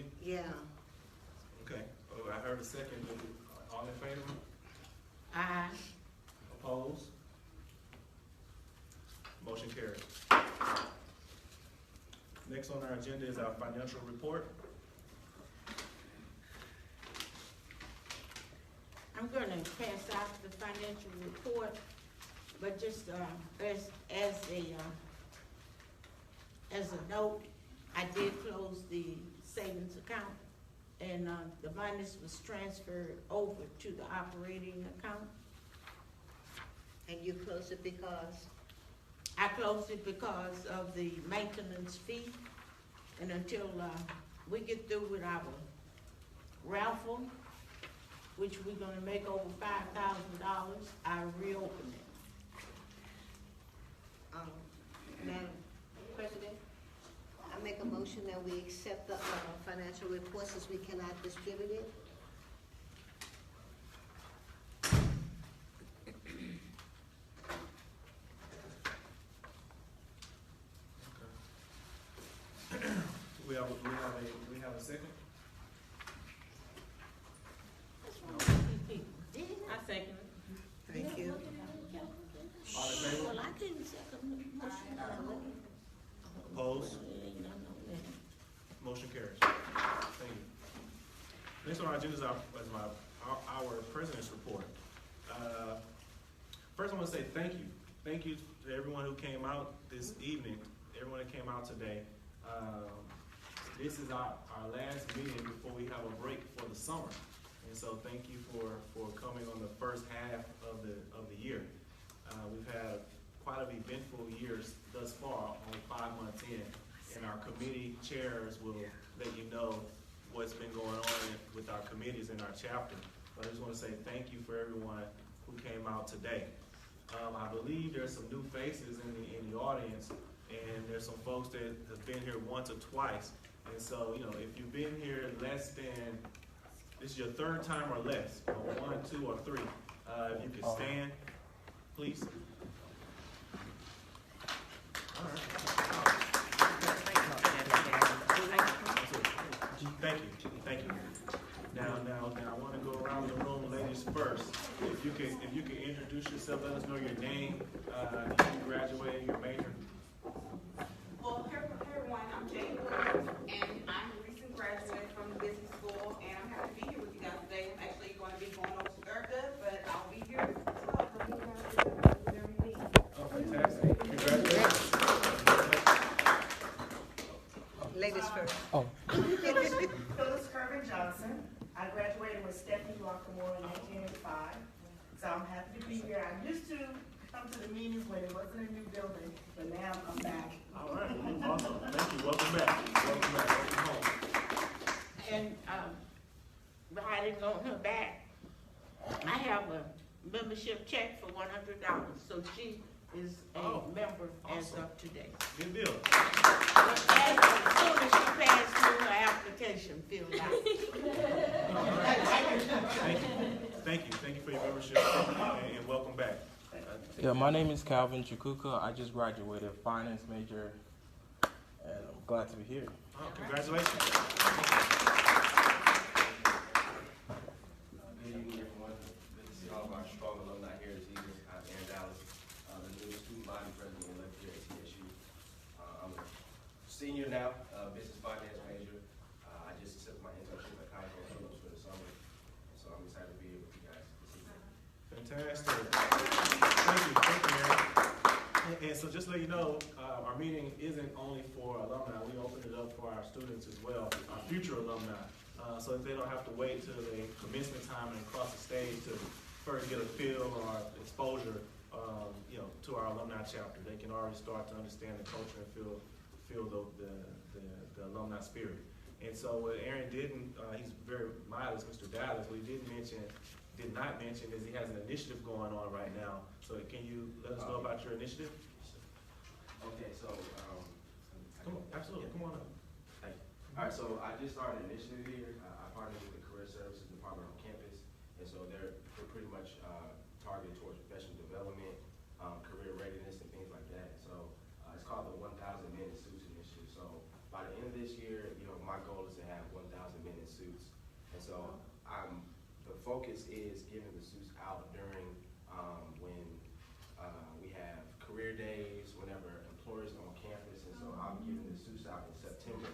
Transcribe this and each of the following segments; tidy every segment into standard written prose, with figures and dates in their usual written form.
motion? Yeah. Okay, oh, I heard a second. All in favor? Aye. Opposed? Motion carries. Next on our agenda is our financial report. I'm gonna pass out the financial report, but just, as a note, I did close the savings account, and, the monies was transferred over to the operating account. And you close it because? I closed it because of the maintenance fee, and until, we get through with our raffle, which we're gonna make over $5,000, I reopen it. Madam President, I make a motion that we accept the financial report since we cannot distribute it. We have a second? I second it. Thank you. All in favor? Well, I couldn't second the motion. Opposed? Motion carries. Thank you. Next on our agenda is our president's report. First I want to say thank you. Thank you to everyone who came out this evening, everyone that came out today. This is our last meeting before we have a break for the summer. And so thank you for coming on the first half of the year. We've had quite an eventful years thus far, only 5 months in, and our committee chairs will let you know what's been going on with our committees in our chapter. But I just want to say thank you for everyone who came out today. I believe there's some new faces in the audience, and there's some folks that have been here once or twice. And so, if you've been here less than, this is your third time or less, 1, 2, or 3, if you could stand, please. All right. Thank you. Now, I want to go around the room, ladies first. If you could introduce yourself, let us know your name, you graduated, your major. Well, hey everyone, I'm Jane, and I'm a recent graduate from the business school, and I'm happy to be here with you guys today. I'm actually going to be going over to Erica, but I'll be here as well. Whatever you need. Oh, fantastic. Congratulations. Ladies first. Oh. Phyllis Kirby Johnson. I graduated with Stephanie Lockamore in 1985. So I'm happy to be here. I used to come to the meetings when it wasn't a new building, but now I'm back. All right, awesome. Thank you. Welcome back. Welcome home. And, riding on her back, I have a membership check for $100, so she is a member as awesome. of today. Good deal. As soon as she passed through her application filled out. All right. Thank you for your membership, and welcome back. Yeah, my name is Calvin Chukuka. I just graduated finance major, and I'm glad to be here. Oh, congratulations. Good evening, everyone. Good to see all of our strong alumni here this evening. I'm Aaron Dallas, the new student body president and lecturer at TSU. I'm a senior now, business finance major. I just accepted my internship at Kaiser for the summer, so I'm excited to be here with you guys this evening. Fantastic. Thank you, Aaron. And so just to let you know, our meeting isn't only for alumni. We open it up for our students as well, our future alumni, so that they don't have to wait till the commencement time and cross the stage to first get a feel or exposure, to our alumni chapter. They can already start to understand the culture and feel the alumni spirit. And so what Aaron didn't, he's very modest, Mr. Dallas, what he did not mention is he has an initiative going on right now. So can you let us know about your initiative? Okay, so, Come on, absolutely, come on up. thank you. All right, so I just started an initiative here. I partnered with the Career Services Department on campus, and so they're pretty much targeted towards professional development, career readiness, and things like that. So it's called the 1,000 Men in Suits Initiative. So by the end of this year, my goal is to have 1,000 And so the focus is giving the suits out during when we have career days, whenever employers are on campus, and so I'm giving the suits out in September.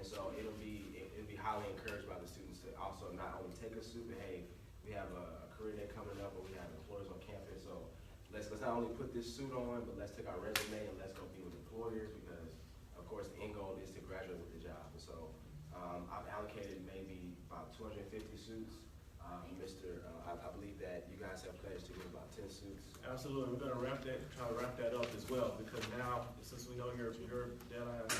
And so it'll be highly encouraged by the students to also not only take a suit, but hey, we have a career day coming up, but we have employers on campus, so let's not only put this suit on, but let's take our resume and let's go be with employers, because of course the end goal is to graduate with the job. And so I've allocated maybe about 250 suits. I believe that you guys have pledged to give about 10 suits. Absolutely, we're gonna try to wrap that up as well, because now, since we know your deadline is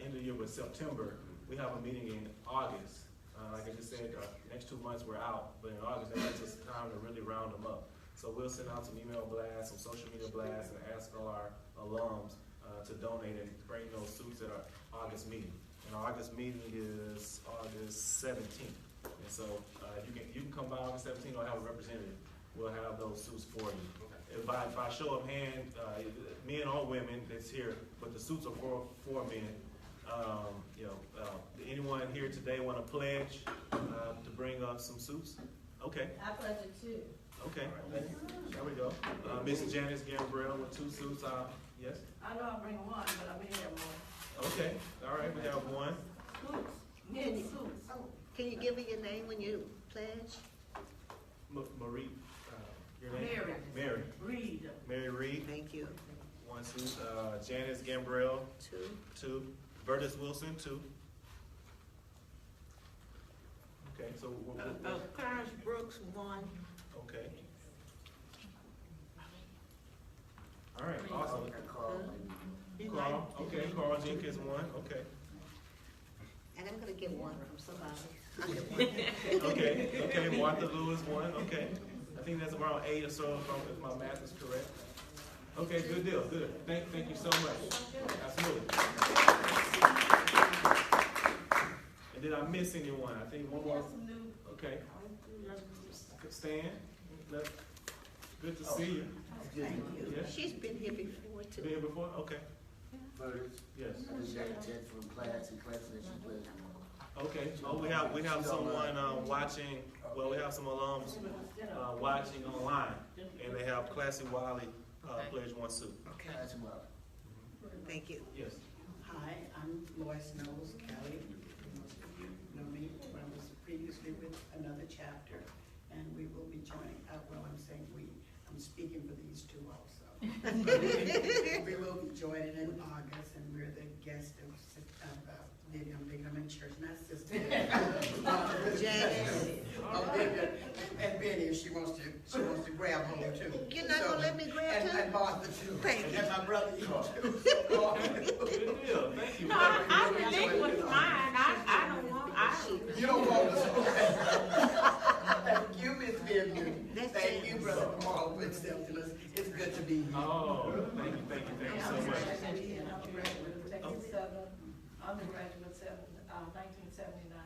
end of the year with September, we have a meeting in August. Like I just said, next 2 months we're out, but in August, that gives us time to really round them up. So we'll send out some email blasts, some social media blasts, and ask all our alums to donate and bring those suits at our August meeting. And our August meeting is August 17th. And so you can come by August 17th or have a representative. We'll have those suits for you. Okay. By show of hand, men or women that's here, but the suits are for men. Anyone here today want to pledge to bring up some suits? Okay. I pledge it too. Okay. There we go. Mrs. Janice Gambrell with 2 suits. Yes. I know I bring one, but I may have more. Okay. All right. We have one. Suits. Men suits. Can you give me your name when you pledge? Marie. Your name? Mary. Mary. Reed. Mary Reed. Thank you. 1 suit. Janice Gambrell. 2. 2. Burtis Wilson. 2. Okay. So. Clarence Brooks, 1. Okay. All right. Awesome. Carl. Okay. Carl Jenkins 1. Okay. And I'm gonna get one from somebody. Okay. Martha Lewis 1. Okay. I think that's around 8 or so, if my math is correct. Okay, good deal, good. Thank you so much. Absolutely. And did I miss anyone? I think one more. Okay. Stan, good to see you. Thank you. Yes. She's been here before too. Been here before? Okay. First, Yes. I just got a text from class and class that she played. Okay. Oh, we have someone watching. Well, we have some alums watching online, and they have Classy Wiley pledge 1 suit. Okay. That's well. Thank you. Yes. Hi, I'm Lois Knowles Kelly. Most of you know me. I was previously with another chapter, and we will be joining. I'm speaking for these 2 also. We will be joining in August, and we're the guest of Vivian Bingham in church, not sister. Janice. And Benny, if she wants to grab hold too. You're not gonna let me grab too? And Martha too. Thank you. And my brother too. Good deal. Thank you. No, I relinquished mine. I don't want, You don't want us. Thank you, Miss Vivian. Thank you, Brother Paul, for accepting us. It's good to be here. Oh, thank you so much. Undergraduate 1979.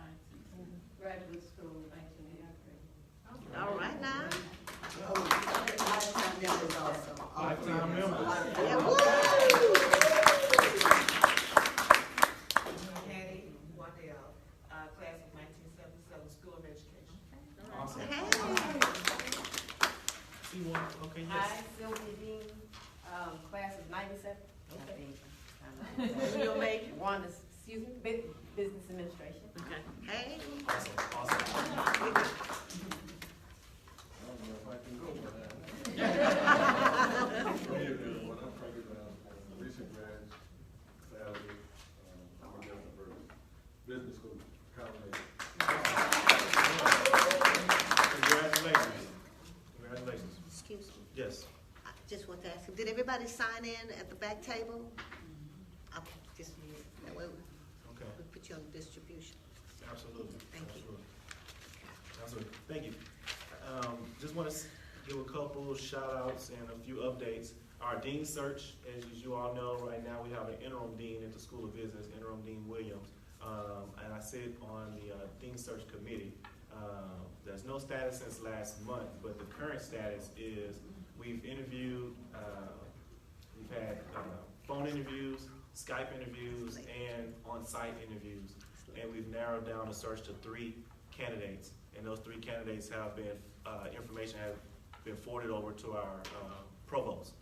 Graduate school 1983. All right now. Lifetime members also. Lifetime members. Yeah, woo! Hattie Waddell, class of 1977, School of Education. Awesome. Hey. See one? Okay, yes. Hi, Sylvia Dean, class of 97. to. Your major? Business administration. Okay. Hey. Awesome. I don't know if I can go for that. When I'm trying to get recent grads, Saturday, I'm going to get for business school, combination. Congratulations. Excuse me. Yes. I just want to ask, did everybody sign in at the back table? Okay, just, that way Okay. we put you on the distribution. Absolutely. Thank you. Absolutely. Thank you. Just want to give a couple shout outs and a few updates. Our dean search, as you all know, right now we have an interim dean at the School of Business, Interim Dean Williams. And I sit on the dean search committee. There's no status since last month, but the current status is we've interviewed, we've had phone interviews, Skype interviews, and on-site interviews. And we've narrowed down the search to 3 candidates, and those 3 candidates have been, information has been forwarded over to our Provost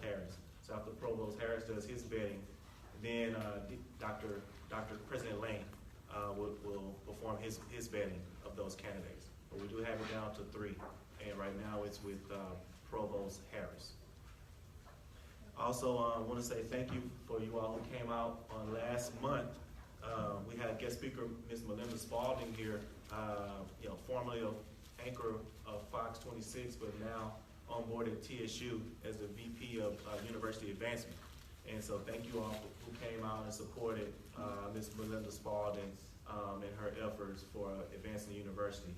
Harris. So after Provost Harris does his vetting, then Dr. President Lane will perform his vetting of those candidates. But we do have it down to 3, and right now it's with Provost Harris. Also, I want to say thank you for you all who came out on last month. We had guest speaker Ms. Melinda Spalding here, formerly of anchor of Fox 26, but now on board at TSU as the VP of University Advancement. And so thank you all who came out and supported Ms. Melinda Spalding and her efforts for advancing the university.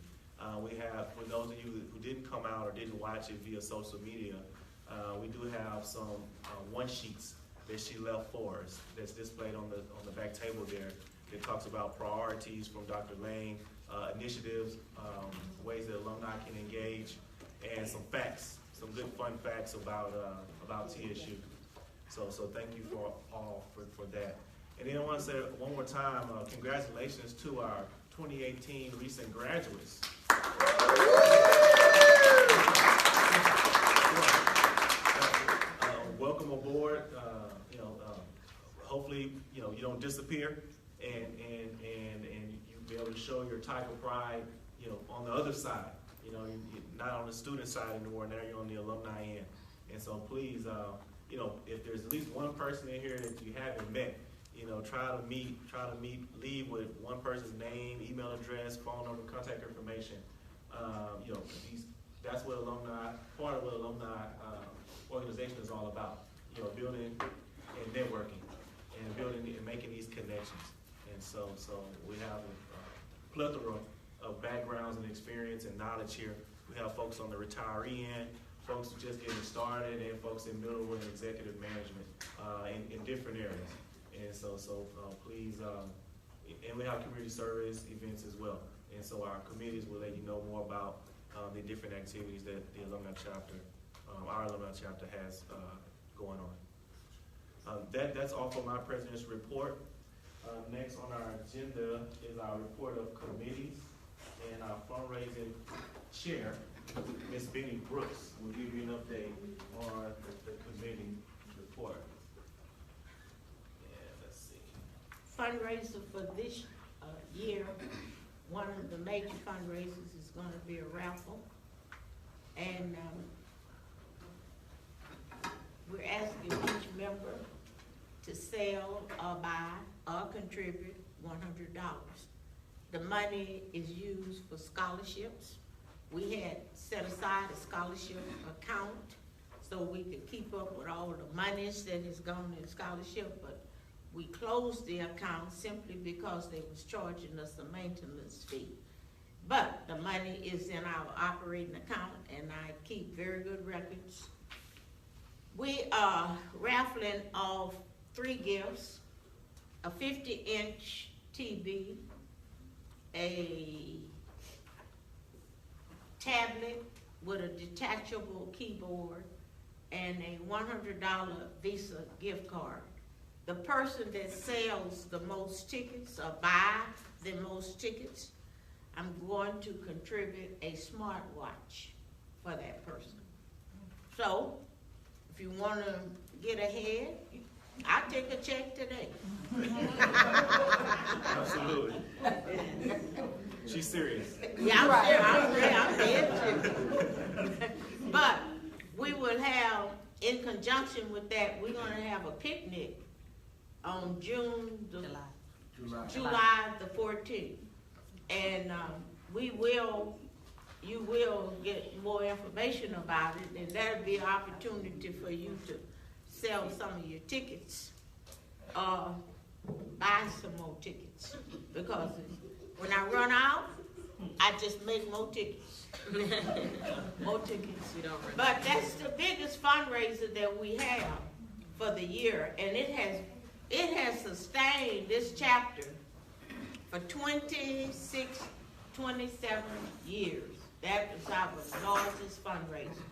We have, for those of you who didn't come out or didn't watch it via social media, we do have some one-sheets that she left for us that's displayed on the back table there that talks about priorities from Dr. Lane, initiatives, ways that alumni can engage, and some facts, some good fun facts about TSU. So thank you for all for that. And then I want to say one more time, congratulations to our 2018 recent graduates. Welcome aboard. Hopefully, you don't disappear, and you be able to show your Tiger pride, on the other side. You're not on the student side anymore. Now you're on the alumni end. And so please, if there's at least one person in here that you haven't met, try to meet, leave with one person's name, email address, phone number, contact information. That's what part of what alumni organization is all about. Building and networking and building and making these connections. And so we have a plethora of backgrounds and experience and knowledge here. We have folks on the retiree end, folks just getting started, and folks in middle and executive management in different areas. And so please, and we have community service events as well. And so our committees will let you know more about the different activities that the alumni chapter, our alumni chapter has going on. That's all for my president's report. Next on our agenda is our report of committees, and our fundraising chair, Ms. Benny Brooks, will give you an update on the committee report. And let's see. Fundraiser for this year, one of the major fundraisers is going to be a raffle, and we're asking each member to sell or buy or contribute $100. The money is used for scholarships. We had set aside a scholarship account so we could keep up with all the monies that is gone in scholarship, but we closed the account simply because they was charging us a maintenance fee. But the money is in our operating account, and I keep very good records. We are raffling off 3 gifts: a 50-inch TV, a tablet with a detachable keyboard, and a $100 Visa gift card. The person that sells the most tickets or buy the most tickets, I'm going to contribute a smartwatch for that person. So, if you want to get ahead, I'll take a check today. Absolutely. She's serious. Yeah, I'm dead too. But we will have, in conjunction with that, we're going to have a picnic on July the 14th. And you will get more information about it, and that'll be an opportunity for you to sell some of your tickets or buy some more tickets, because when I run out, I just make more tickets. More tickets. But that's the biggest fundraiser that we have for the year, and it has sustained this chapter for 26, 27 years. That is our largest fundraiser.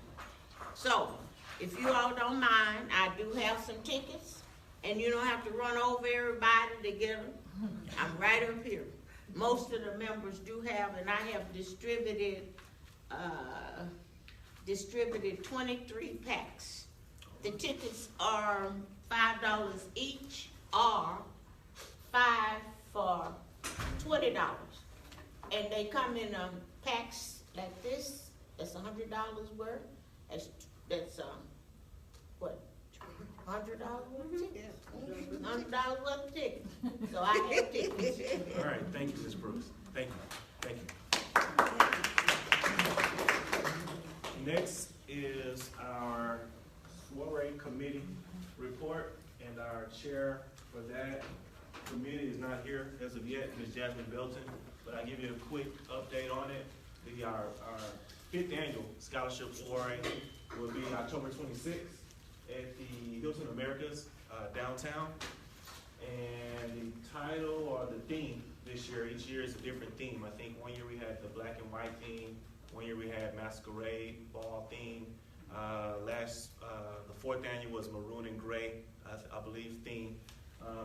So, if you all don't mind, I do have some tickets, and you don't have to run over everybody to get them. I'm right up here. most of the members do have, and I have distributed 23 packs. The tickets are $5 each, or 5 for $20. And they come in packs like this. That's $100 worth. That's what? $100 worth of tickets. $100 worth of tickets. So I have tickets. All right, thank you, Ms. Bruce. Thank you. Next is our soiree committee report, and our chair for that committee is not here as of yet, Ms. Jasmine Belton, but I'll give you a quick update on it. Our 5th annual scholarship soiree will be October 26th at the Hilton Americas downtown. And the title or the theme this year, each year is a different theme. I think one year we had the black and white theme, one year we had masquerade ball theme. The 4th annual was maroon and gray, I believe, theme.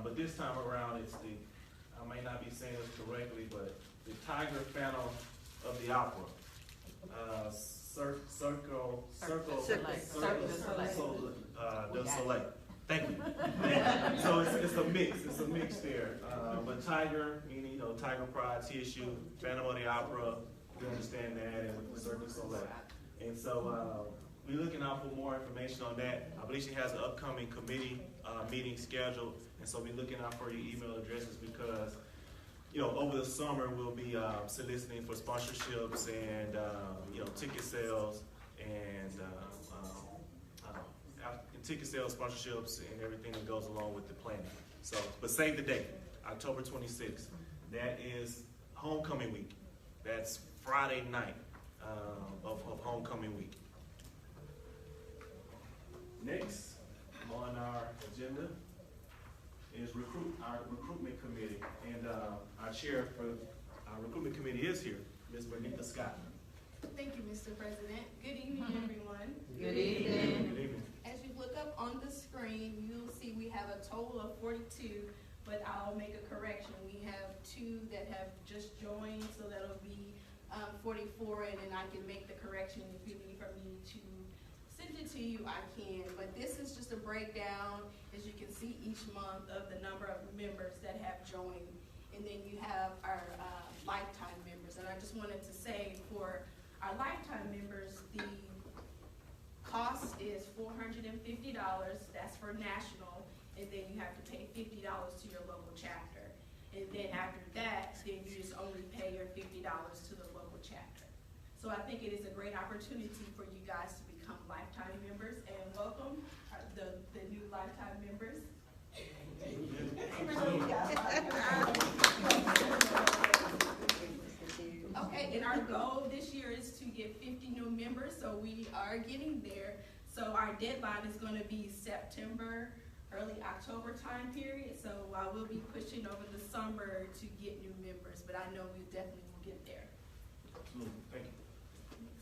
But this time around, it's I may not be saying this correctly, but the Tiger Phantom of the Opera. Circle du Soleil. Thank you. So it's a mix there. But Tiger, meaning, Tiger Pride, TSU, Phantom of the Opera, we understand that, and Cirque du Soleil. And so we're looking out for more information on that. I believe she has an upcoming committee meeting scheduled, and so we're looking out for your email addresses because, over the summer we'll be soliciting for sponsorships and, ticket sales and ticket sales, sponsorships, and everything that goes along with the planning. So, but save the date, October 26th. That is homecoming week. That's Friday night of homecoming week. Next on our agenda is our recruitment committee, and our chair for our recruitment committee is here, Ms. Bernita Scott. Thank you, Mr. President. Good evening, everyone. Good evening. Good evening. As you look up on the screen, you'll see we have a total of 42, but I'll make a correction. We have 2 that have just joined, so that'll be 44, and then I can make the correction. If you need for me to send it to you, I can. But this is just a breakdown, as you can see each month, of the number of members that have joined. And then you have our lifetime members. And I just wanted to say for our lifetime members, the cost is $450. That's for national. And then you have to pay $50 to your local chapter. And then after that, then you just only pay your $50 to the local chapter. So I think it is a great opportunity for you guys to become lifetime members, and welcome the new lifetime members. Okay, and our goal this year is to get 50 new members, so we are getting there. So our deadline is going to be September, early October time period. So I will be pushing over the summer to get new members, but I know we definitely will get there. Absolutely. Thank you.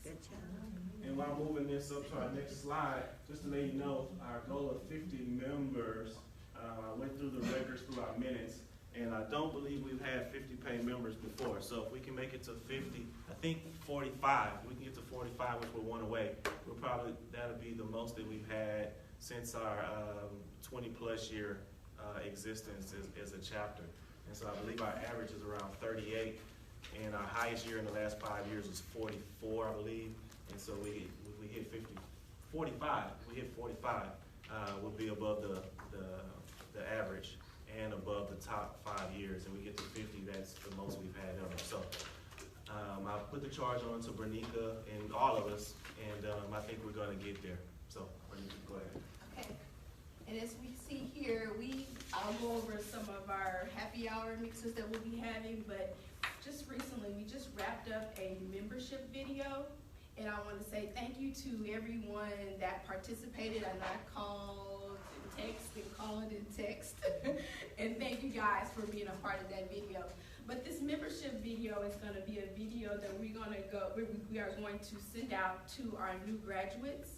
Good job. And while moving this up to our next slide, just to let you know, our goal of 50 members, I went through the records through our minutes, and I don't believe we've had 50 paid members before. So if we can make it to 50, I think 45, we can get to 45, which we're one away. That'll be the most that we've had since our 20 plus year existence as a chapter. And so I believe our average is around 38. And our highest year in the last 5 years was 44, I believe. And so we hit 45. We hit 45. We'll be above the average and above the top 5 years. And we get to 50. That's the most we've had ever. So I'll put the charge on to Bernica and all of us, and I think we're going to get there. So Bernica, go ahead. Okay. And as we see here, I'll go over some of our happy hour mixes that we'll be having, but just recently, we just wrapped up a membership video, and I want to say thank you to everyone that participated. And I called and text, and thank you guys for being a part of that video. But this membership video is going to be a video that we are going to send out to our new graduates,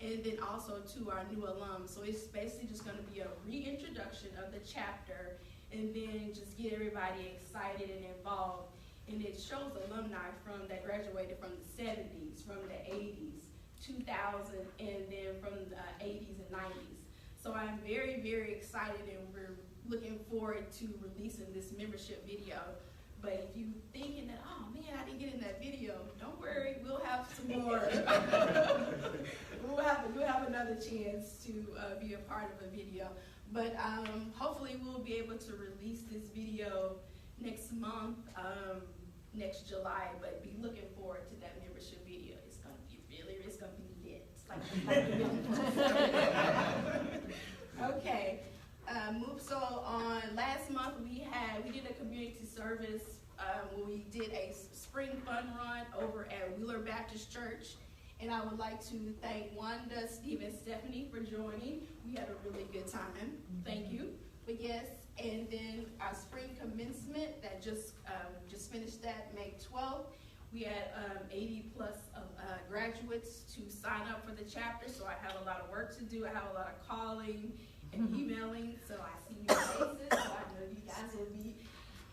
and then also to our new alums. So it's basically just going to be a reintroduction of the chapter and then just get everybody excited and involved. And it shows alumni that graduated from the 70s, from the 80s, 2000, and then from the 80s and 90s. So I'm very, very excited, and we're looking forward to releasing this membership video. But if you thinking that, oh man, I didn't get in that video, don't worry, we'll have some more. we'll have another chance to be a part of a video. But hopefully we'll be able to release this video next month, next July. But be looking forward to that membership video. It's gonna be lit. It's like okay. So on last month we did a community service where we did a spring fun run over at Wheeler Baptist Church, and I would like to thank Wanda, Steve, and Stephanie for joining. We had a really good time. Thank you. But yes, and then our spring commencement that just finished that May 12th. We had 80 plus graduates to sign up for the chapter, so I have a lot of work to do. I have a lot of calling and emailing, so I see new faces, so I know you guys will be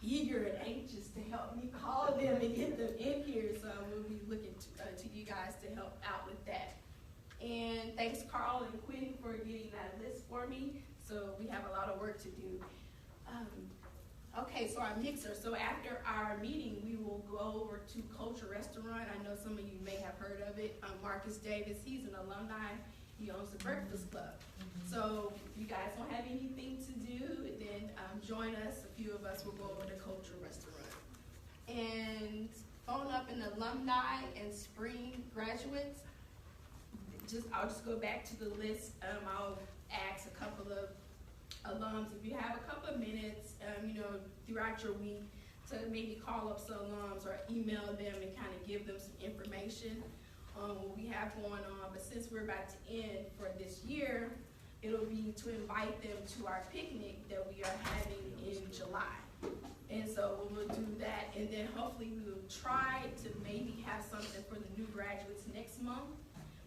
eager and anxious to help me call them and get them in here, so I will be looking to you guys to help out with that. And thanks Carl and Quinn for getting that list for me, so we have a lot of work to do. Okay, so our mixer. So after our meeting, we will go over to Culture Restaurant. I know some of you may have heard of it. Marcus Davis, he's an alumni. He owns the Breakfast Club. So if you guys don't have anything to do, then join us. A few of us will go over to Culture Restaurant. And phone up an alumni and spring graduates. I'll just go back to the list. I'll ask a couple of alums, if you have a couple of minutes, throughout your week, to maybe call up some alums or email them and kind of give them some information on what we have going on. But since we're about to end for this year, it'll be to invite them to our picnic that we are having in July. And so we'll do that, and then hopefully we will try to maybe have something for the new graduates next month.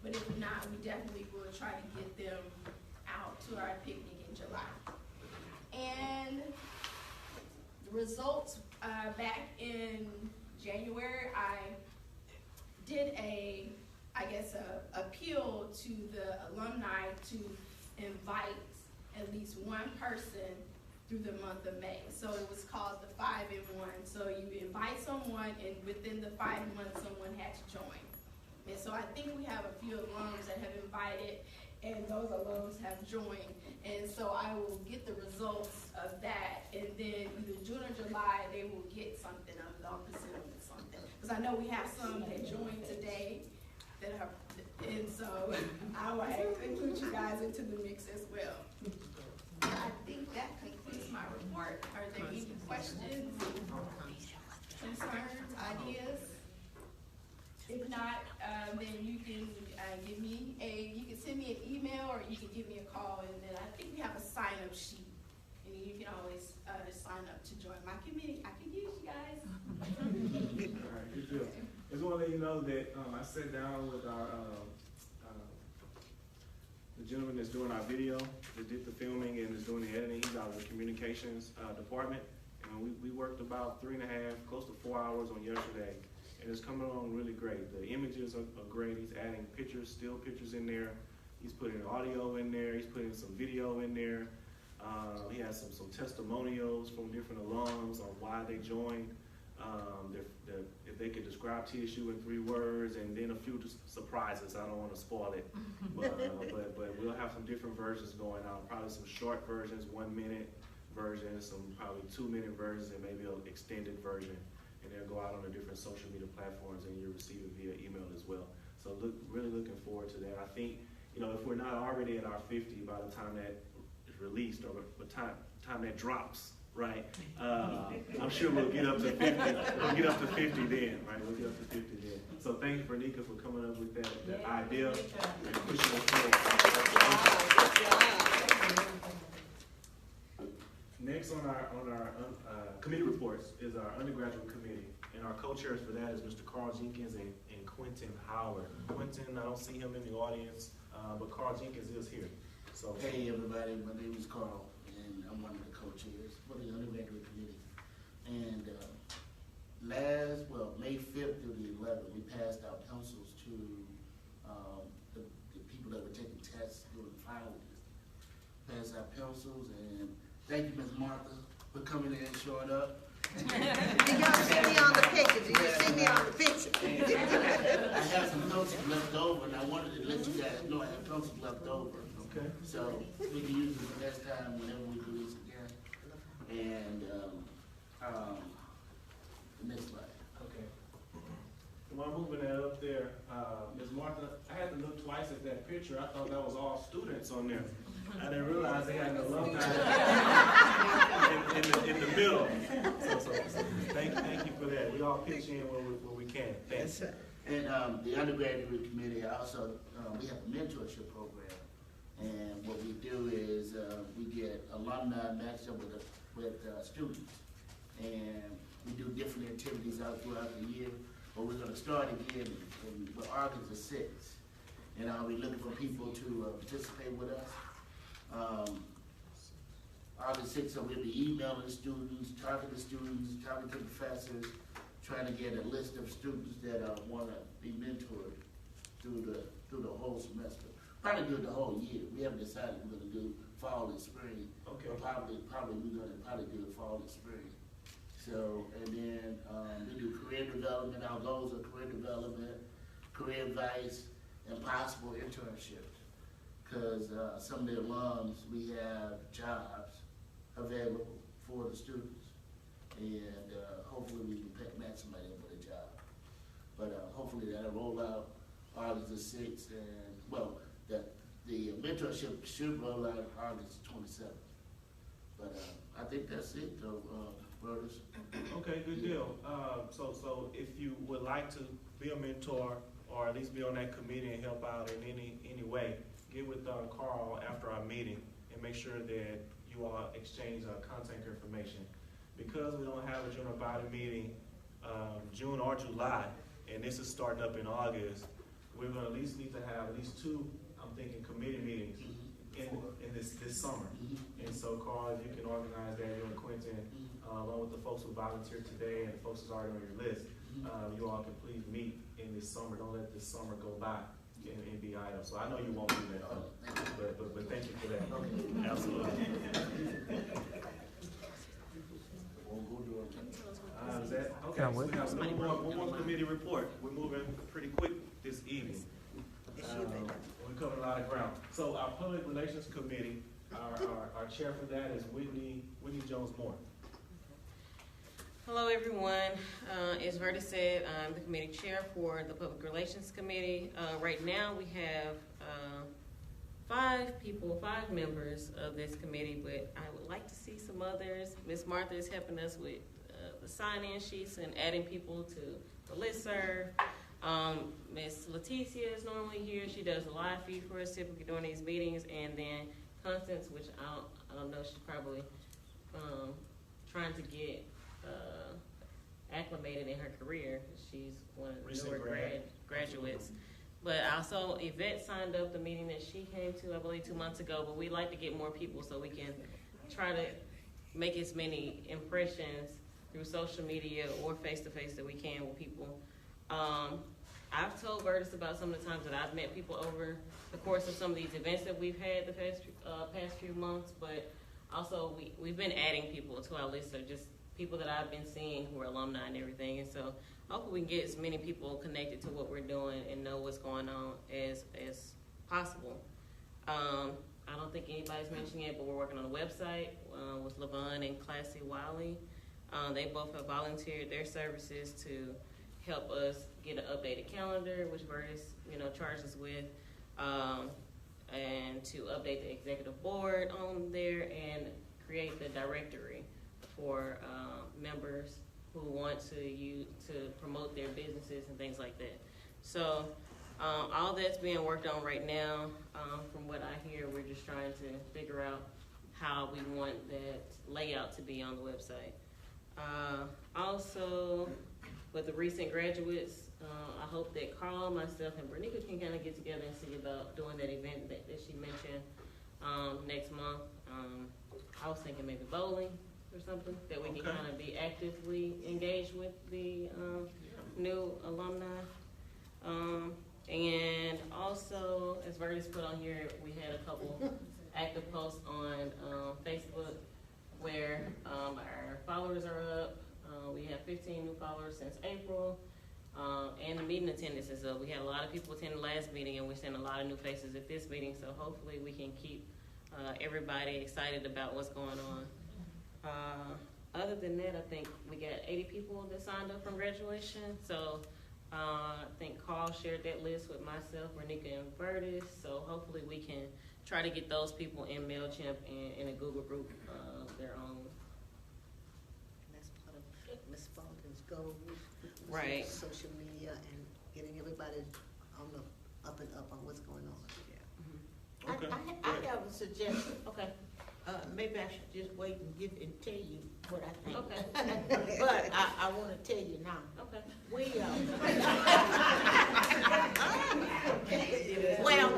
But if not, we definitely will try to get them out to our picnic in July. And the results, back in January, I did a appeal to the alumni to invite at least one person through the month of May. So it was called the 5-in-1. So you invite someone, and within the 5 months, someone had to join. And so I think we have a few alums that have invited, and those alums have joined. And so I will get the results of that, and then either June or July, they will get something. I'll present them with something. Because I know we have some that joined today that are, and so I will include you guys into the mix as well. I think that concludes my report. Are there any questions, concerns, ideas? If not, then you can you can send me an email, or you can give me a call, and then I think we have a sign-up sheet, and you can always sign up to join my committee. I can use you guys. All right, good deal. I just want to let you know that I sat down with our the gentleman that's doing our video, that did the filming and is doing the editing. He's out of the communications department, and we worked about 3.5, close to 4 hours on yesterday. And it's coming along really great. The images are great. He's adding pictures, still pictures in there. He's putting audio in there. He's putting some video in there. He has some testimonials from different alums on why they joined. If they could describe TSU in 3 words, and then a few surprises. I don't want to spoil it, but we'll have some different versions going out. Probably some short versions, 1-minute versions, some probably 2-minute versions, and maybe an extended version. And they'll go out on the different social media platforms, and you'll receive it via email as well. So really looking forward to that. I think, if we're not already at our 50 by the time that is released, or the time that drops, right? I'm sure we'll get up to 50. We'll get up to 50 then, right? We'll get up to 50 then. So thank you, Vernika, for coming up with that idea and pushing it forward. Next on our committee reports is our undergraduate committee, and our co-chairs for that is Mr. Carl Jenkins and Quentin Howard. Quentin, I don't see him in the audience, but Carl Jenkins is here. So hey everybody, my name is Carl, and I'm one of the co-chairs for the undergraduate committee. And May 5th through the 11th, we passed out pencils to the people that were taking tests during the final year. Passed out pencils, and thank you, Ms. Martha, for coming in and showing up. Did y'all see me on the picture? Did you see me on the picture? I have some pencils left over, and I wanted to let you guys know I have pencils left over. Okay. So we can use them the next time whenever we do this again. And the next slide. Okay. While moving that up there, Ms. Martha, I had to look twice at that picture. I thought that was all students on there. I didn't realize they had an alumni in the middle. So thank you for that. We all pitch in where we can. Thanks. And the undergraduate committee also, we have a mentorship program. And what we do is we get alumni matched up with students. And we do different activities out throughout the year. But we're going to start again in August the 6th. And I'll be looking for people to participate with us. August 6th, so we'll be emailing students, talking to professors, trying to get a list of students that want to be mentored through the whole semester. Probably do it the whole year. We haven't decided we're going to do fall and spring. Okay. But probably we're going to do it fall and spring. So, and then we do career development. Our goals are career development, career advice, and possible internships. Because some of the alums, we have jobs available for the students. And hopefully we can match somebody up with a job. But hopefully that'll roll out August the 6th. And, well, the mentorship should roll out August 27th. But I think that's it, though, brothers. Okay, good deal. So if you would like to be a mentor or at least be on that committee and help out in any way, get with Carl after our meeting and make sure that you all exchange contact information. Because we don't have a general body meeting June or July, and this is starting up in August, we're going to at least need to have at least 2, I'm thinking, committee meetings in this summer. And so, Carl, if you can organize that, you and Quentin, along with the folks who volunteered today and the folks who's already on your list, you all can please meet in this summer. Don't let this summer go by and be idle. So I know you won't do that, but thank you for that. Absolutely. Is that okay? So we have one more committee report. We're moving pretty quick this evening. We covered a lot of ground. So our public relations committee, our chair for that is Whitney Jones-Moore. Hello, everyone. As Verda said, I'm the committee chair for the Public Relations Committee. Right now, we have 5 members of this committee, but I would like to see some others. Ms. Martha is helping us with the sign-in sheets and adding people to the listserv. Ms. Leticia is normally here. She does a live feed for us typically during these meetings. And then Constance, which I don't know, she's probably trying to get acclimated in her career. She's one of the newer graduates. But also Yvette signed up the meeting that she came to, I believe, 2 months ago. But we'd like to get more people so we can try to make as many impressions through social media or face-to-face that we can with people. I've told Vertus about some of the times that I've met people over the course of some of these events that we've had the past few months, but also we've been adding people to our list of just people that I've been seeing who are alumni and everything. And so hopefully we can get as many people connected to what we're doing and know what's going on as possible. I don't think anybody's mentioned it, but we're working on a website with Levon and Classy Wiley. They both have volunteered their services to help us get an updated calendar, which Vertus, charges with, and to update the executive board on there and create the directory for members who want to promote their businesses and things like that. So all that's being worked on right now. From what I hear, we're just trying to figure out how we want that layout to be on the website. Also, with the recent graduates, I hope that Carl, myself, and Bernica can kind of get together and see about doing that event that she mentioned next month. I was thinking maybe bowling or something, that we can Okay. kind of be actively engaged with the new alumni. And also, as Vertus put on here, we had a couple active posts on Facebook where our followers are up. We have 15 new followers since April. And the meeting attendance is up. We had a lot of people attend the last meeting, and we're seeing a lot of new faces at this meeting, so hopefully we can keep everybody excited about what's going on. Other than that, I think we got 80 people that signed up from graduation, so I think Carl shared that list with myself, Renika, and Vertus, so hopefully we can try to get those people in MailChimp and in a Google group of their own. And that's part of Ms. Fulton's goal. Right. Social media and getting everybody on the up and up on what's going on. Yeah. Okay. I have a suggestion. Okay. Maybe I should just wait and tell you what I think. Okay. But I want to tell you now. Okay. Well,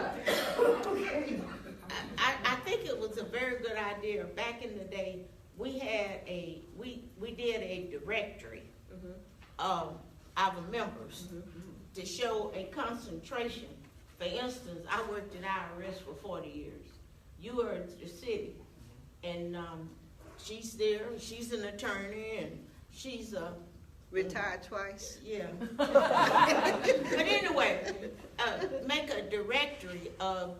I think it was a very good idea. Back in the day, we did a directory of our members to show a concentration. For instance, I worked at IRS for 40 years. You were at the city, and she's there. She's an attorney, and she's a Retired twice. yeah. But anyway, make a directory of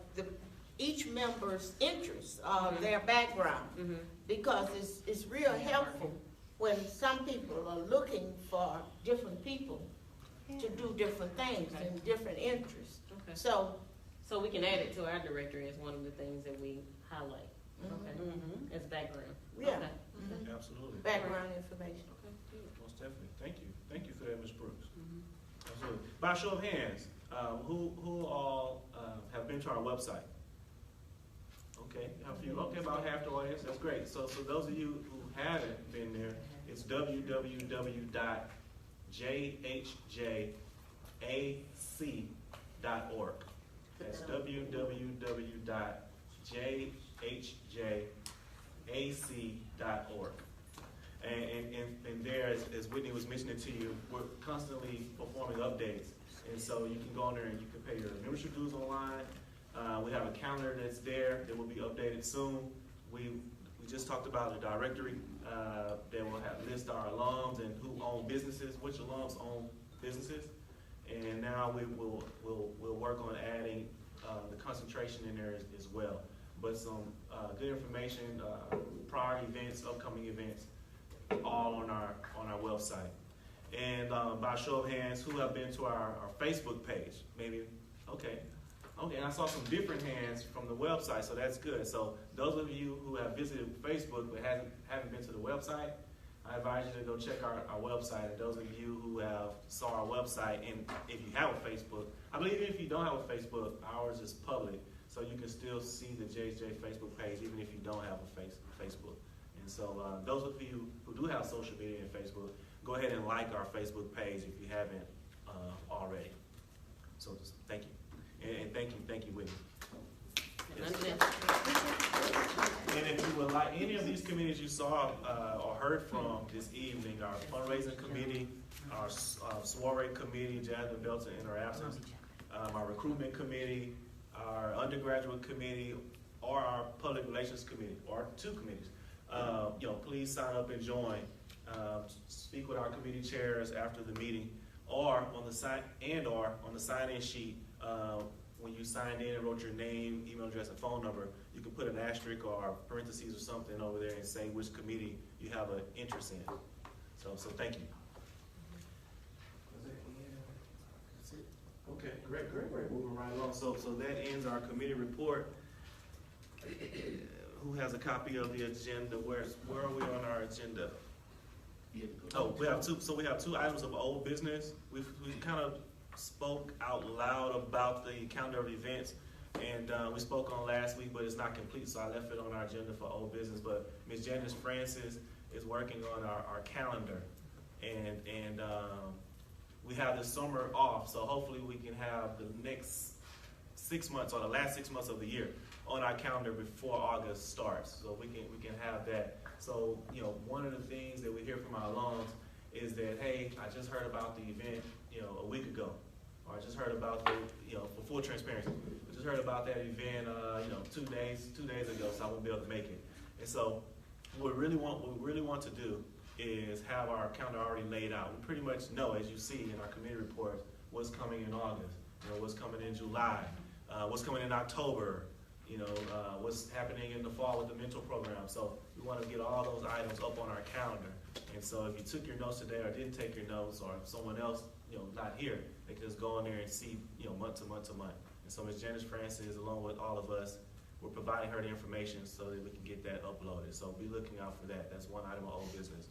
each member's interests, their background, because it's real helpful when some people are looking for different people to do different things and different interests. Okay. So we can add it to our directory as one of the things that we highlight. Okay. As background. yeah, Okay. Absolutely. background information. Okay. Good. Most definitely. Thank you. Thank you for that, Ms. Brooks. Absolutely. By show of hands, who all have been to our website? Okay, a few. Okay, about half the audience. That's great. So those of you who haven't been there, it's www.jhjac.org. That's www.jhjac.org. And there, as Whitney was mentioning to you, we're constantly performing updates. And so you can go on there and you can pay your membership dues online. We have a calendar that's there that will be updated soon. We just talked about a directory that will have list our alums and who own businesses, which alums own businesses. And now we'll work on adding the concentration in there as well. But some good information, prior events, upcoming events, all on our website. And by show of hands, who have been to our Facebook page? Maybe, okay, and I saw some different hands from the website, so that's good. So those of you who have visited Facebook but haven't been to the website, I advise you to go check our website. And those of you who saw our website, and if you have a Facebook, I believe if you don't have a Facebook, ours is public, so you can still see the JHJ Facebook page even if you don't have a Facebook. And so those of you who do have social media and Facebook, go ahead and like our Facebook page if you haven't already. So just thank you. And thank you, Whitney. Yes. And if you would like any of these committees you saw or heard from this evening, our fundraising committee, our soiree committee, Jasmine Belton in her absence, our recruitment committee, our undergraduate committee, or our public relations committee, or two committees, please sign up and join. Speak with our committee chairs after the meeting, or on the sign-in sheet. When you signed in and wrote your name, email address, and phone number, you can put an asterisk or parentheses or something over there and say which committee you have an interest in. So thank you. That's it. Okay, great. Moving right along. So that ends our committee report. Who has a copy of the agenda? Where are we on our agenda? Oh, we have two. So we have two items of old business. We kind of spoke out loud about the calendar of events, and we spoke on last week, but it's not complete, so I left it on our agenda for old business. But Ms. Janice Francis is working on our calendar, and we have the summer off, so hopefully we can have the next 6 months or the last 6 months of the year on our calendar before August starts, so we can have that. So, you know, one of the things that we hear from our alums is that, hey, I just heard about the event, you know, a week ago, or I just heard about the, you know, for full transparency, I just heard about that event, you know, 2 days ago, so I won't be able to make it. And so, what we really want to do is have our calendar already laid out. We pretty much know, as you see in our committee reports, what's coming in August, you know, what's coming in July, what's coming in October, you know, what's happening in the fall with the mentor program. So we want to get all those items up on our calendar. And so if you took your notes today or didn't take your notes, or if someone else, you know, not here, they can just go in there and see, you know, month to month to month. And so Ms. Janice Francis, along with all of us, we're providing her the information so that we can get that uploaded. So be looking out for that. That's one item of old business.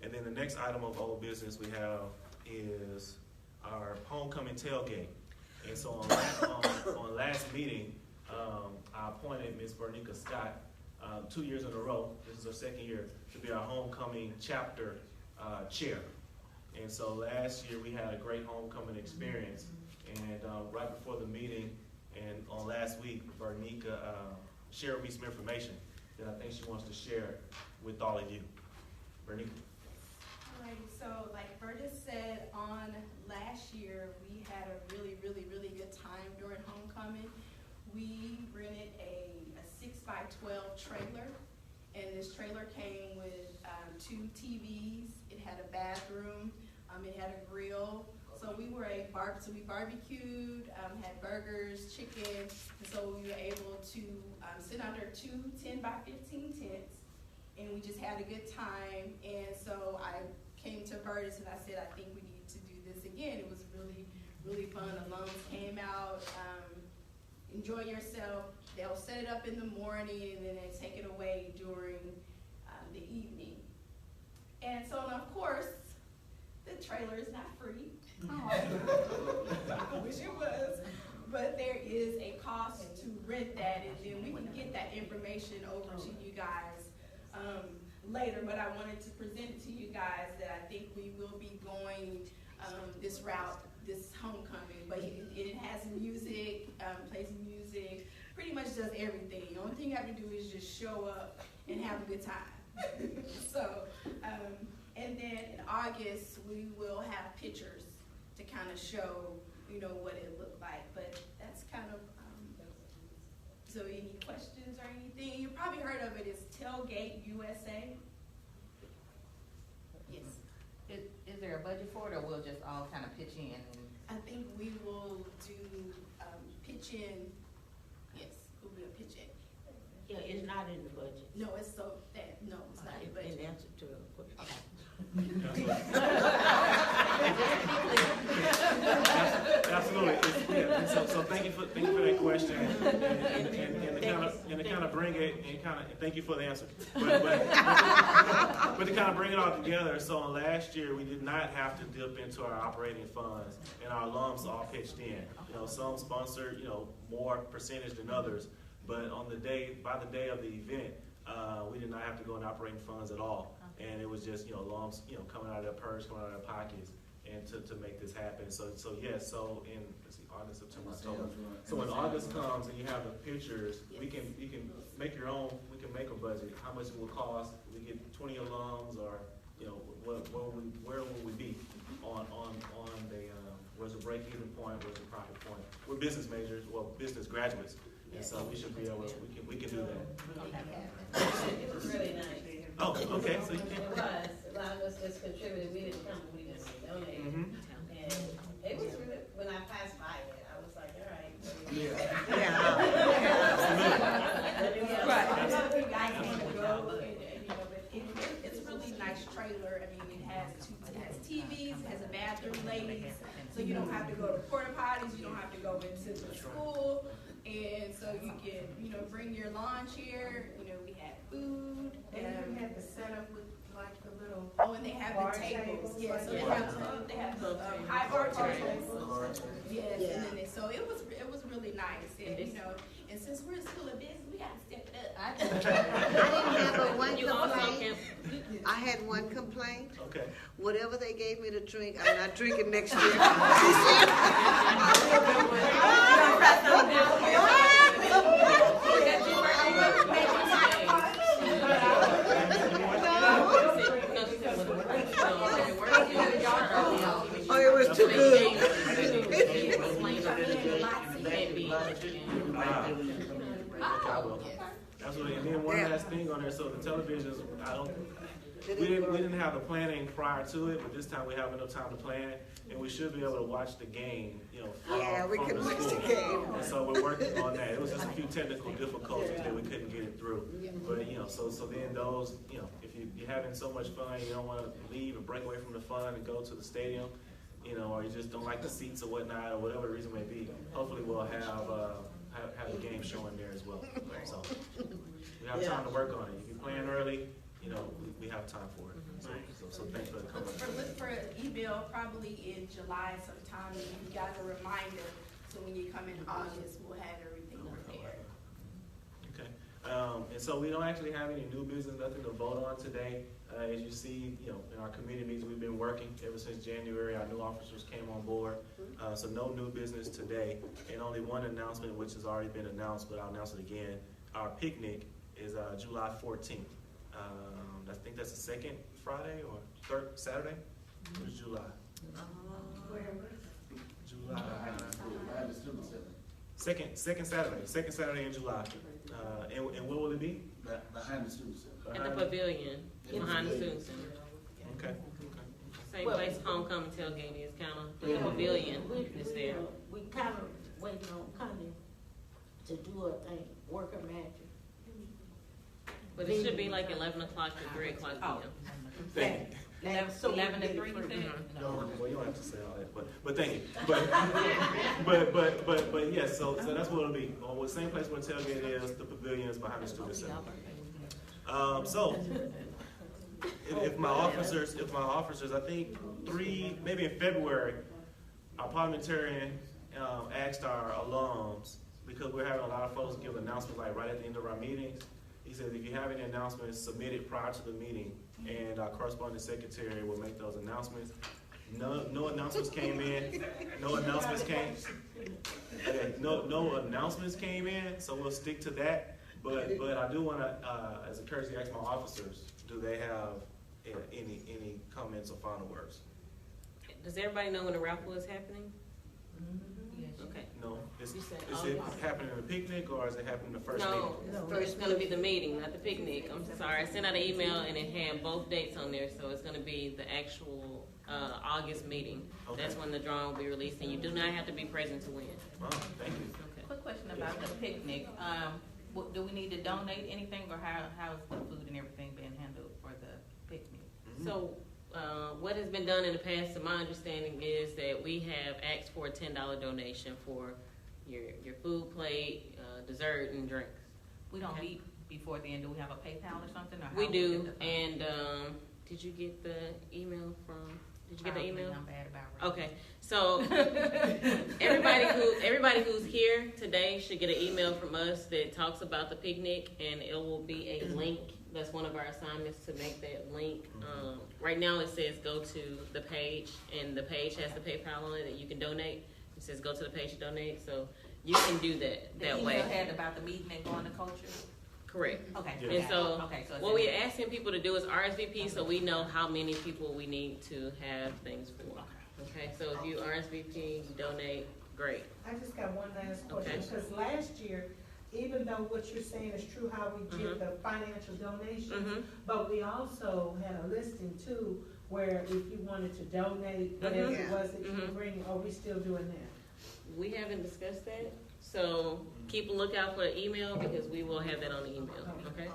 And then the next item of old business we have is our homecoming tailgate. And so on last meeting, I appointed Ms. Bernica Scott 2 years in a row, this is her second year, to be our homecoming chapter chair. And so last year we had a great homecoming experience. And right before the meeting and on last week, Bernica shared with me some information that I think she wants to share with all of you. Bernica. Alrighty, so like Burgess said, on last year, we had a really good time during homecoming. We rented a 6x12 trailer, and this trailer came with 2 TVs. It had a bathroom, it had a grill. So we barbecued, had burgers, chicken, and so we were able to sit under 2 10x15 tents, and we just had a good time. And so I came to Burgess and I said, I think we need to do this again. It was really fun. Alums came out, enjoy yourself. They'll set it up in the morning and then they take it away during the evening. And so, and of course, the trailer is not free. I wish it was, but there is a cost to rent that, and then we can get that information over to you guys later. But I wanted to present it to you guys that I think we will be going this route, this homecoming. But it has music, plays music, pretty much does everything. The only thing you have to do is just show up and have a good time. So, and then in August, we will have pictures to kind of show, you know, what it looked like. But that's kind of, so any questions or anything? You probably heard of it. It's Tailgate USA. Yes. Is there a budget for it, or we'll just all kind of pitch in? I think we will do pitch in. Yes, we'll do a pitch in. Yeah, it's not in the budget. No, it's so that no, it's not in the budget. In answer to a question. Okay. Absolutely. So thank you for that question, and to kind of bring it, and thank you for the answer. But to kind of bring it all together. So last year we did not have to dip into our operating funds, and our alums all pitched in. You know, some sponsored, you know, more percentage than others. But by the day of the event, we did not have to go in operating funds at all. And it was just, you know, alums, you know, coming out of their purse, coming out of their pockets, and to make this happen. So yes, so in August, September, October. So when August comes and you have the pictures, you can make your own. We can make a budget. How much it will cost? We get 20 alums, or you know, where will we be on the where's the break even point? Where's the profit point? We're business majors, well, business graduates, and so we should be able. We can do that. It was really nice. Oh, okay. So you can. It was. A lot of us just contributed. We didn't come. We just donated. Mm-hmm. And it was really, when I passed by it, I was like, all right. Right. You guys want to go, and, you know, but it's a really nice trailer. I mean, it has TVs, it has a bathroom, ladies, so you don't have to go to porta potties, you don't have to go into the school, and so you can, you know, bring your lawn chair. You know, we had food, And we had the setup with like the little. oh, and they have the tables. Yeah, so they have the high bar tables. Yes, and then so it was really nice, and you know, and since we're in school of business, we got to step it up. I didn't have a one You also complaint. can. I had one complaint. Okay. Whatever they gave me to drink, I'm not drinking next year. Oh, it was too good. Absolutely. And then one last thing on there, so the televisions, we didn't have the planning prior to it, but this time we have enough time to plan, and we should be able to watch the game, Yeah, we from can the watch school. the game. And so we're working on that. It was just a few technical difficulties that we couldn't get it through. But, so then those, if you're having so much fun, you don't want to leave or break away from the fun and go to the stadium, or you just don't like the seats or whatnot, or whatever the reason may be, hopefully we'll have the game showing there as well. So we have time to work on it. If you plan early, we have time for it. So thanks for coming. Look for an email probably in July sometime, and you guys a reminder, so when you come in August, we'll have everything prepared. Okay. And so we don't actually have any new business, nothing to vote on today. As you see, in our committee meetings, we've been working ever since January. Our new officers came on board. So no new business today. And only one announcement, which has already been announced, but I'll announce it again. Our picnic is July 14th. I think that's the second Friday or third Saturday? What is July? July. Second Saturday in July. And what will it be? Behind the student center. At the pavilion, behind the student center. Okay. Same place homecoming tailgate is, kind of, the pavilion is there. We kind of waiting on Connie to do a thing, work her magic. But it should be like 11 o'clock to 3 o'clock p.m. Thank you. 11 to 3, you said? Well, you don't have to say all that, but thank you. But yes, so that's what it'll be. The same place where the tailgate is, the pavilion is behind the student center. So if my officers, I think maybe in February, our parliamentarian asked our alums, because we're having a lot of folks give announcements like right at the end of our meetings. He said, if you have any announcements, submit it prior to the meeting, and our corresponding secretary will make those announcements. No announcements came in. No announcements came. Okay, no announcements came in, so we'll stick to that. But I do want to, as a courtesy, ask my officers, do they have any comments or final words? Does everybody know when the raffle is happening? Okay. No. Is You said it August. happening in the picnic, or is it happening in the first meeting? No, it's gonna be the meeting, not the picnic. I'm sorry, I sent out an email and it had both dates on there, so it's gonna be the actual, August meeting. Okay. That's when the drawing will be released, and you do not have to be present to win. Oh, thank you. Okay. Quick question about the picnic. Do we need to donate anything, or how is the food and everything being handled for the picnic? So, what has been done in the past, to my understanding, is that we have asked for a $10 donation for your food plate, dessert, and drinks. We don't meet before then. Do we have a PayPal or something? Or how We get do, the funds? and did you get the email from? Did you get the email? I'm bad about it. Okay, so everybody who's here today should get an email from us that talks about the picnic, and it will be a link. That's one of our assignments, to make that link. Right now it says go to the page, and the page has the PayPal on it that you can donate. It says go to the page to donate, so you can do that way. The email had about the meeting and going to culture? Correct. Okay. Yeah. And so, it's what in we're there. asking people to do is RSVP, so we know how many people we need to have things for. Okay, so if you RSVP, donate, great. I just got one last question, Okay. because last year, even though what you're saying is true, how we did the financial donations, but we also had a listing too, where if you wanted to donate, whatever it was that you were bringing, are we still doing that? We haven't discussed that, so keep a lookout for the email, because we will have that on the email, okay?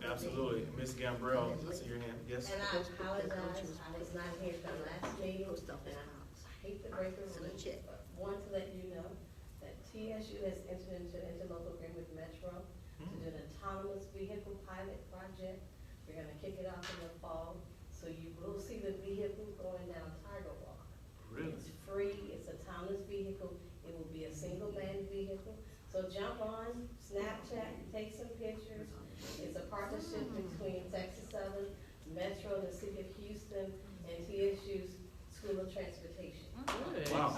Absolutely. Ms. Gambrell, I see your hand. Yes? And I apologize, I was not here for the last meeting, and I hate to break the rules, but want to let you know that TSU has entered into an interlocal agreement with Metro to do an autonomous vehicle pilot project. We're gonna kick it off in the fall, so you will see the vehicle going down Tiger Walk. Really? It's free, it's a autonomous vehicle, it will be a single-man vehicle. So jump on Snapchat, take some pictures. It's a partnership between Texas Southern, Metro, and the application. Wow.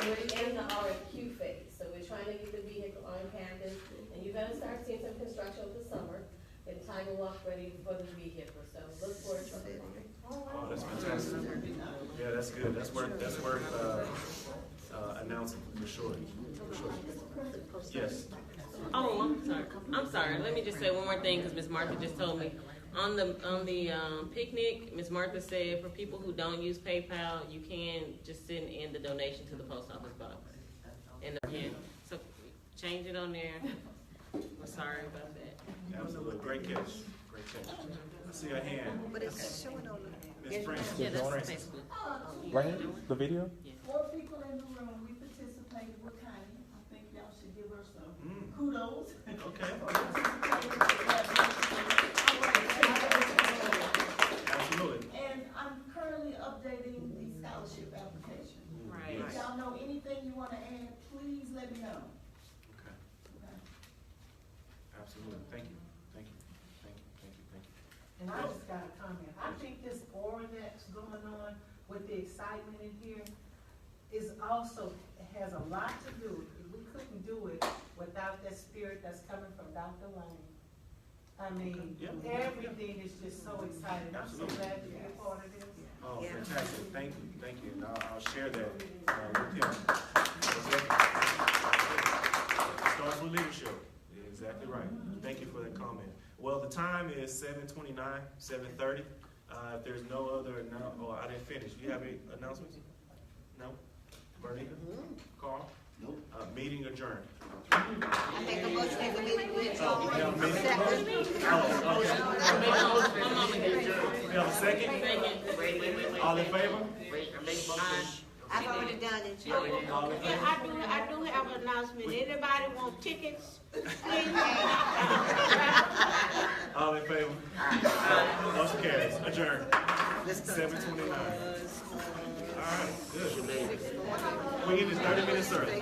We're in the RFQ phase, so we're trying to get the vehicle on campus, and you're gonna start seeing some construction over the summer, and time will walk ready for the vehicle, so look forward to it. Oh, that's fantastic. Yeah, that's good. That's worth announcing for sure. For sure. Yes. Oh, I'm sorry. Let me just say one more thing, because Ms. Martha just told me. On the picnic, Ms. Martha said for people who don't use PayPal, you can just send in the donation to the post office box. And so change it on there. We're sorry about that. Absolutely. Great catch. Great catch. I see a hand. But it's showing on the. Ms. Francis. Yeah, that's Francis. Facebook. Right here, the video? 4 people in the room, we participated with Connie. I think y'all should give her some kudos. Okay. For participating in that. Absolutely. And I'm currently updating the scholarship application. Right. If y'all know anything you wanna add, please let me know. Okay. Okay. Absolutely. Thank you. Thank you. Thank you. Thank you. Thank you. And I just got a comment. I think this aura that's going on with the excitement in here is also, has a lot to do. We couldn't do it without that spirit that's coming from Dr. Lane. I mean, everything is just so exciting. I'm so glad to be a part of this. Oh, fantastic. Thank you. Thank you. And I'll share that with him. Starts with leadership. You're exactly right. Thank you for that comment. Well, the time is 7:29, 7:30. If there's no other I didn't finish. Do you have any announcements? No? Bernita? Carl? Nope. Meeting adjourned. I make a motion that we adjourn. We have a second? All in favor? I've already done it. All in Yeah, favor? I do have an announcement. Anybody want tickets? Please. All in favor? Motion carries. Adjourned. 7:29. All right, good. We get this 30 minutes early.